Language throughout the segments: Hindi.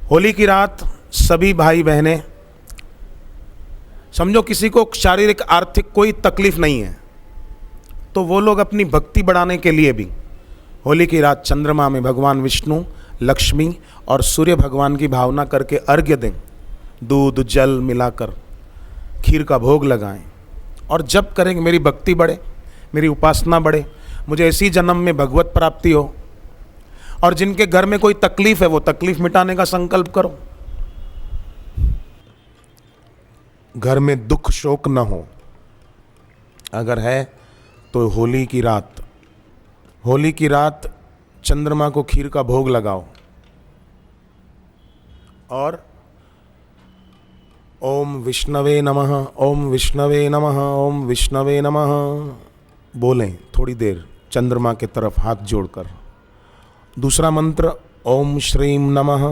होली की रात सभी भाई बहनें, समझो किसी को शारीरिक आर्थिक कोई तकलीफ नहीं है, तो वो लोग अपनी भक्ति बढ़ाने के लिए भी होली की रात चंद्रमा में भगवान विष्णु, लक्ष्मी और सूर्य भगवान की भावना करके अर्घ्य दें। दूध जल मिलाकर खीर का भोग लगाएं और जब करेंगे मेरी भक्ति बढ़े, मेरी उपासना बढ़े, मुझे इसी जन्म में भगवत प्राप्ति हो। और जिनके घर में कोई तकलीफ है वो तकलीफ मिटाने का संकल्प करो। घर में दुख शोक न हो, अगर है तो होली की रात चंद्रमा को खीर का भोग लगाओ और ओम विष्णवे नमः, ओम विष्णवे नमः, ओम विष्णवे नमः बोलें थोड़ी देर चंद्रमा की तरफ हाथ जोड़कर। दूसरा मंत्र ओम श्रीम नमः,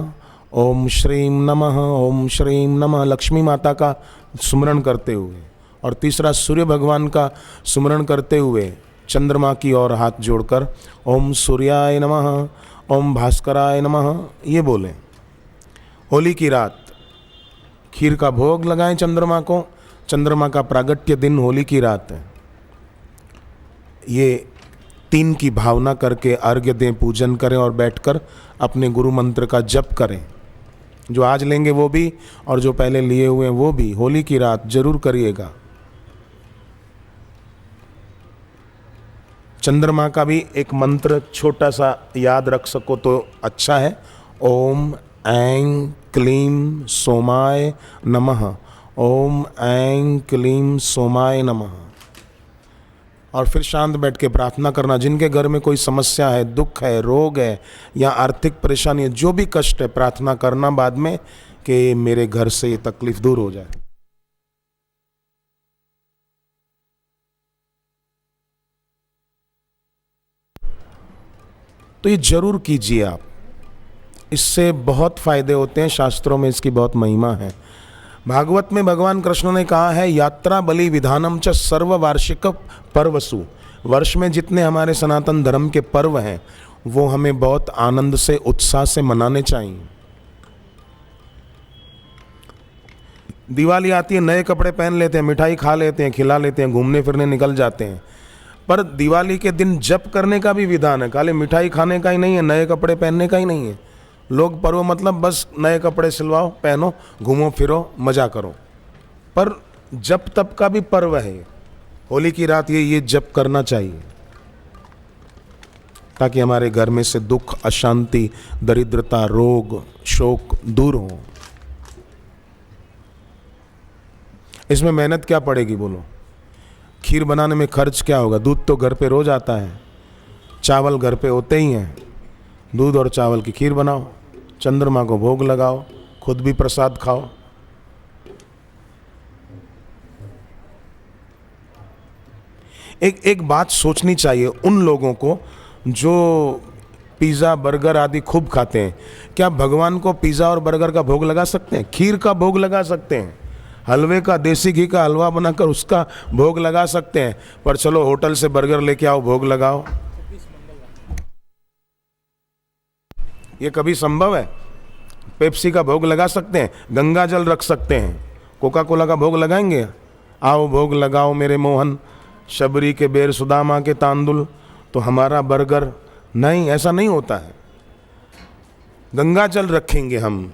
ओम श्रीम नमः, ओम श्रीम नमः लक्ष्मी माता का सुमरण करते हुए, और तीसरा सूर्य भगवान का सुमरण करते हुए चंद्रमा की ओर हाथ जोड़कर ओम सूर्याय नमः, ओम भास्कराय नमः ये बोलें। होली की रात खीर का भोग लगाएं चंद्रमा को। चंद्रमा का प्रागट्य दिन होली की रात है। ये 3 की भावना करके अर्घ्य दें, पूजन करें और बैठकर अपने गुरु मंत्र का जप करें। जो आज लेंगे वो भी और जो पहले लिए हुए हैं वो भी होली की रात जरूर करिएगा। चंद्रमा का भी एक मंत्र छोटा सा याद रख सको तो अच्छा है। ओम ऐं क्लीं सोमाय नमः, ओम ऐं क्लीं सोमाय नमः। और फिर शांत बैठ के प्रार्थना करना। जिनके घर में कोई समस्या है, दुख है, रोग है या आर्थिक परेशानी है, जो भी कष्ट है, प्रार्थना करना बाद में कि मेरे घर से ये तकलीफ दूर हो जाए। तो ये जरूर कीजिए आप, इससे बहुत फायदे होते हैं। शास्त्रों में इसकी बहुत महिमा है। भागवत में भगवान कृष्ण ने कहा है यात्रा बलि विधानम च सर्व वार्षिक पर्वसु। वर्ष में जितने हमारे सनातन धर्म के पर्व हैं वो हमें बहुत आनंद से, उत्साह से मनाने चाहिए। दिवाली आती है, नए कपड़े पहन लेते हैं, मिठाई खा लेते हैं, खिला लेते हैं, घूमने फिरने निकल जाते हैं। पर दिवाली के दिन जप करने का भी विधान है। खाली मिठाई खाने का ही नहीं है, नए कपड़े पहनने का ही नहीं है। लोग पर्व मतलब बस नए कपड़े सिलवाओ, पहनो, घूमो फिरो, मजा करो, पर जप तप का भी पर्व है। होली की रात ये जप करना चाहिए ताकि हमारे घर में से दुख, अशांति, दरिद्रता, रोग, शोक दूर हो। इसमें मेहनत क्या पड़ेगी बोलो? खीर बनाने में खर्च क्या होगा? दूध तो घर पे रोज आता है, चावल घर पे होते ही हैं। दूध और चावल की खीर बनाओ, चंद्रमा को भोग लगाओ, खुद भी प्रसाद खाओ। एक बात सोचनी चाहिए उन लोगों को जो पिज़्ज़ा बर्गर आदि खूब खाते हैं। क्या भगवान को पिज़्ज़ा और बर्गर का भोग लगा सकते हैं? खीर का भोग लगा सकते हैं, हलवे का, देसी घी का हलवा बनाकर उसका भोग लगा सकते हैं, पर चलो होटल से बर्गर लेके आओ, भोग लगाओ, ये कभी संभव है? पेप्सी का भोग लगा सकते हैं, गंगा जल रख सकते हैं, कोका कोला का भोग लगाएंगे? आओ भोग लगाओ मेरे मोहन, शबरी के बेर सुदामा के तांदुल, तो हमारा बर्गर नहीं, ऐसा नहीं होता है। गंगा जल रखेंगे हम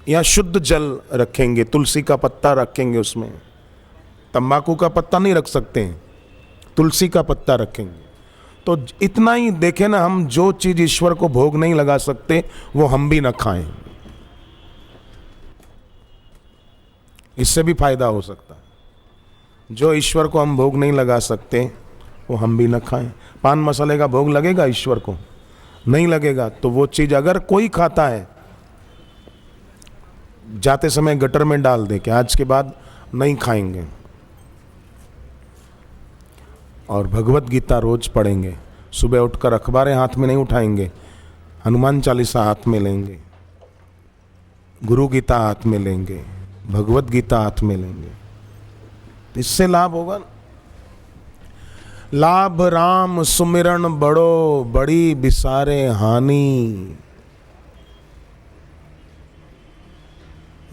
या शुद्ध जल रखेंगे, तुलसी का पत्ता रखेंगे, उसमें तंबाकू का पत्ता नहीं रख सकते हैं, तुलसी का पत्ता रखेंगे। तो इतना ही देखें ना, हम जो चीज ईश्वर को भोग नहीं लगा सकते वो हम भी न खाएं, इससे भी फायदा हो सकता है। जो ईश्वर को हम भोग नहीं लगा सकते वो हम भी न खाएं। पान मसाले का भोग लगेगा ईश्वर को? नहीं लगेगा। तो वो चीज अगर कोई खाता है, जाते समय गटर में डाल दे कि आज के बाद नहीं खाएंगे। और भगवत गीता रोज पढ़ेंगे, सुबह उठकर अखबारें हाथ में नहीं उठाएंगे, हनुमान चालीसा हाथ में लेंगे, गुरु गीता हाथ में लेंगे, भगवत गीता हाथ में लेंगे, इससे लाभ होगा। लाभ राम सुमिरन बड़ो, बड़ी बिसारे हानि।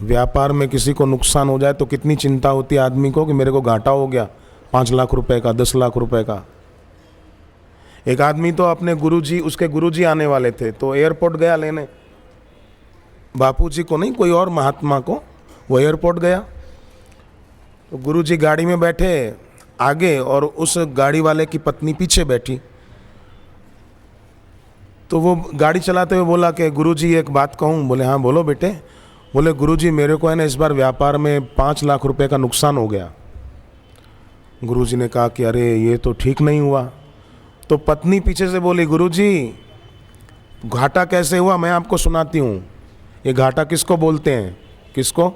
व्यापार में किसी को नुकसान हो जाए तो कितनी चिंता होती है आदमी को कि मेरे को घाटा हो गया 5 लाख रुपए का, 10 लाख रुपए का। एक आदमी तो अपने गुरुजी, उसके गुरुजी आने वाले थे तो एयरपोर्ट गया लेने, बापूजी को नहीं, कोई और महात्मा को। वो एयरपोर्ट गया तो गुरुजी गाड़ी में बैठे आगे और उस गाड़ी वाले की पत्नी पीछे बैठी। तो वो गाड़ी चलाते हुए बोला कि गुरुजी एक बात कहूँ। बोले हाँ बोलो बेटे। बोले गुरुजी मेरे को है ना इस बार व्यापार में 5 लाख रुपए का नुकसान हो गया। गुरुजी ने कहा कि अरे ये तो ठीक नहीं हुआ। तो पत्नी पीछे से बोली गुरुजी घाटा कैसे हुआ मैं आपको सुनाती हूँ। ये घाटा किसको बोलते हैं? किसको?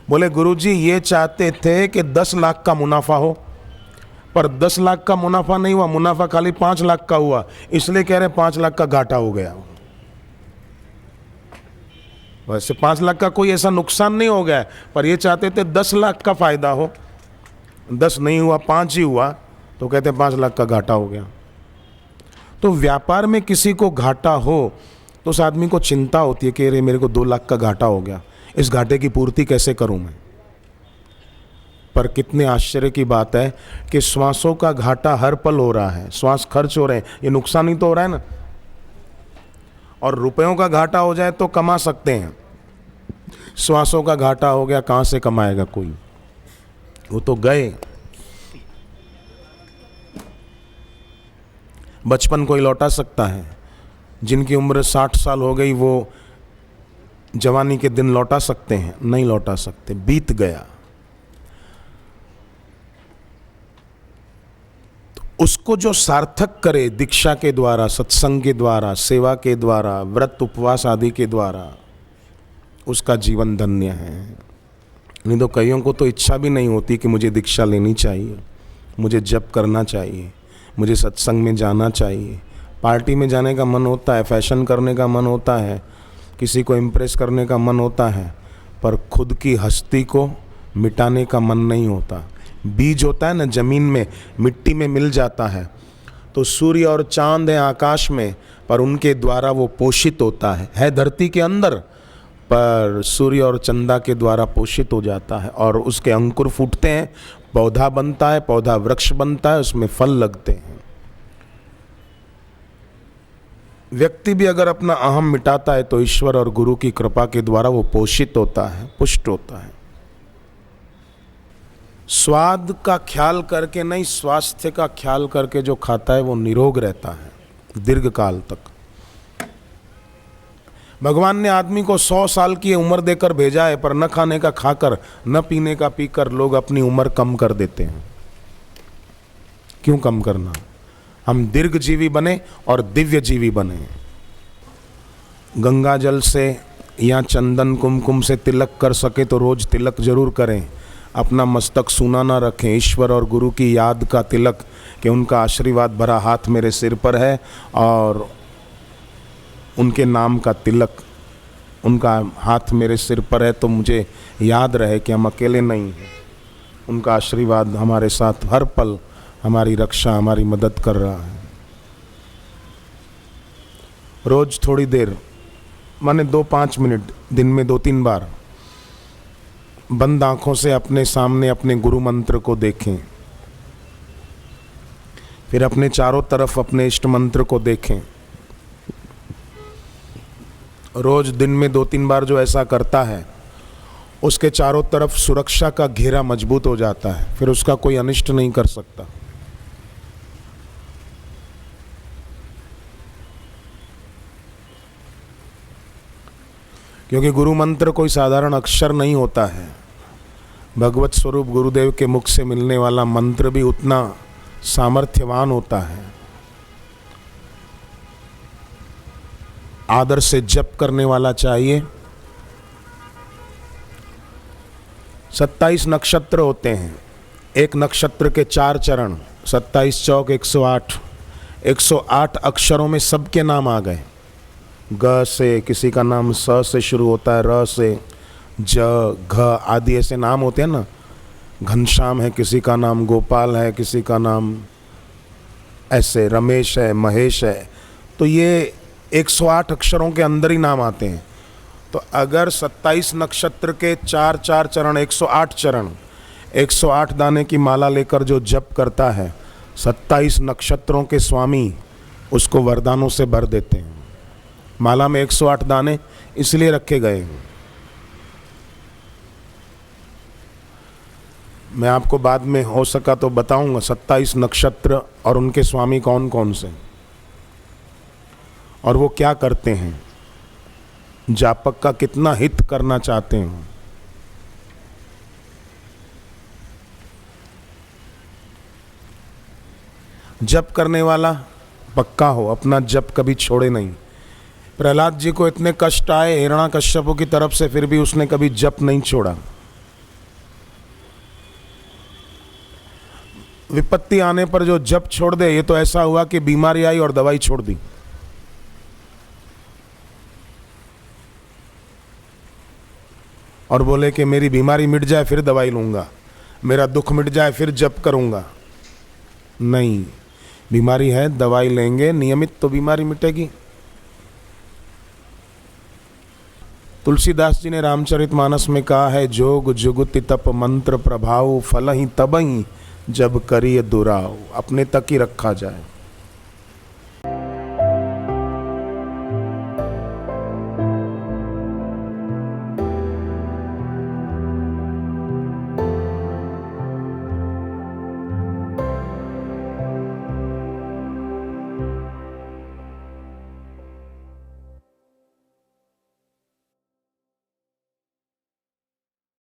बोले गुरुजी ये चाहते थे कि 10 लाख का मुनाफा हो, पर 10 लाख का मुनाफा नहीं हुआ, मुनाफा खाली 5 लाख का हुआ, इसलिए कह रहे 5 लाख का घाटा हो गया। वैसे 5 लाख का कोई ऐसा नुकसान नहीं हो गया, पर ये चाहते थे 10 लाख का फायदा हो। 10 नहीं हुआ, 5 ही हुआ, तो कहते 5 लाख का घाटा हो गया। तो व्यापार में किसी को घाटा हो तो उस आदमी को चिंता होती है कि अरे मेरे को 2 लाख का घाटा हो गया, इस घाटे की पूर्ति कैसे करूं मैं। पर कितने आश्चर्य की बात है कि श्वासों का घाटा हर पल हो रहा है, श्वास खर्च हो रहे हैं, ये नुकसान ही तो हो रहा है ना। और रुपयों का घाटा हो जाए तो कमा सकते हैं, श्वासों का घाटा हो गया कहां से कमाएगा कोई, वो तो गए। बचपन कोई लौटा सकता है, जिनकी उम्र 60 साल हो गई वो जवानी के दिन लौटा सकते हैं? नहीं लौटा सकते, बीत गया। तो उसको जो सार्थक करे दीक्षा के द्वारा, सत्संग के द्वारा, सेवा के द्वारा, व्रत उपवास आदि के द्वारा, उसका जीवन धन्य है। नहीं तो कईयों को तो इच्छा भी नहीं होती कि मुझे दीक्षा लेनी चाहिए, मुझे जप करना चाहिए, मुझे सत्संग में जाना चाहिए। पार्टी में जाने का मन होता है, फैशन करने का मन होता है, किसी को इम्प्रेस करने का मन होता है, पर खुद की हस्ती को मिटाने का मन नहीं होता। बीज होता है ना जमीन में, मिट्टी में मिल जाता है, तो सूर्य और चांद हैं आकाश में, पर उनके द्वारा वो पोषित होता है धरती के अंदर, पर सूर्य और चंदा के द्वारा पोषित हो जाता है और उसके अंकुर फूटते हैं, पौधा बनता है, पौधा वृक्ष बनता है, उसमें फल लगते हैं। व्यक्ति भी अगर अपना अहम मिटाता है तो ईश्वर और गुरु की कृपा के द्वारा वो पोषित होता है, पुष्ट होता है। स्वाद का ख्याल करके नहीं, स्वास्थ्य का ख्याल करके जो खाता है वो निरोग रहता है दीर्घ काल तक। भगवान ने आदमी को 100 साल की उम्र देकर भेजा है, पर न खाने का खाकर, न पीने का पीकर लोग अपनी उम्र कम कर देते हैं। क्यों कम करना? हम दीर्घ जीवी बने और दिव्य जीवी बने। गंगा जल से या चंदन कुमकुम से तिलक कर सके तो रोज तिलक जरूर करें। अपना मस्तक सूना ना रखें। ईश्वर और गुरु की याद का तिलक, कि उनका आशीर्वाद भरा हाथ मेरे सिर पर है और उनके नाम का तिलक, उनका हाथ मेरे सिर पर है, तो मुझे याद रहे कि हम अकेले नहीं हैं। उनका आशीर्वाद हमारे साथ हर पल हमारी रक्षा, हमारी मदद कर रहा है। रोज थोड़ी देर, माने 2-5 मिनट दिन में 2-3 बार, बंद आंखों से अपने सामने अपने गुरु मंत्र को देखें, फिर अपने चारों तरफ अपने इष्ट मंत्र को देखें। रोज दिन में 2-3 बार जो ऐसा करता है, उसके चारों तरफ सुरक्षा का घेरा मजबूत हो जाता है, फिर उसका कोई अनिष्ट नहीं कर सकता। क्योंकि गुरु मंत्र कोई साधारण अक्षर नहीं होता है। भगवत स्वरूप गुरुदेव के मुख से मिलने वाला मंत्र भी उतना सामर्थ्यवान होता है। आदर से जप करने वाला चाहिए। 27 नक्षत्र होते हैं, एक नक्षत्र के 4 चरण, 27 चौक 108, 108 अक्षरों में सबके नाम आ गए। ग से, किसी का नाम स से शुरू होता है, र से, ज, घ आदि ऐसे नाम होते हैं ना। घनश्याम है, किसी का नाम गोपाल है, किसी का नाम ऐसे रमेश है, महेश है। तो ये 108 अक्षरों के अंदर ही नाम आते हैं। तो अगर 27 नक्षत्र के 4 चरण 108 चरण 108 दाने की माला लेकर जो जप करता है, 27 नक्षत्रों के स्वामी उसको वरदानों से भर देते हैं। माला में 108 दाने इसलिए रखे गए हैं। मैं आपको बाद में हो सका तो बताऊंगा 27 नक्षत्र और उनके स्वामी कौन कौन से और वो क्या करते हैं, जापक का कितना हित करना चाहते हैं। जप करने वाला पक्का हो, अपना जप कभी छोड़े नहीं। प्रहलाद जी को इतने कष्ट आए हिरण्याकश्यपों की तरफ से, फिर भी उसने कभी जप नहीं छोड़ा। विपत्ति आने पर जो जप छोड़ दे, ये तो ऐसा हुआ कि बीमारी आई और दवाई छोड़ दी। और बोले कि मेरी बीमारी मिट जाए फिर दवाई लूंगा, मेरा दुख मिट जाए फिर जप करूंगा। नहीं, बीमारी है दवाई लेंगे नियमित तो बीमारी मिटेगी। तुलसीदास जी ने रामचरितमानस में कहा है, जोग जुगुति तप मंत्र प्रभाव फल ही तब ही जब करिए दुराव। अपने तक ही रखा जाए।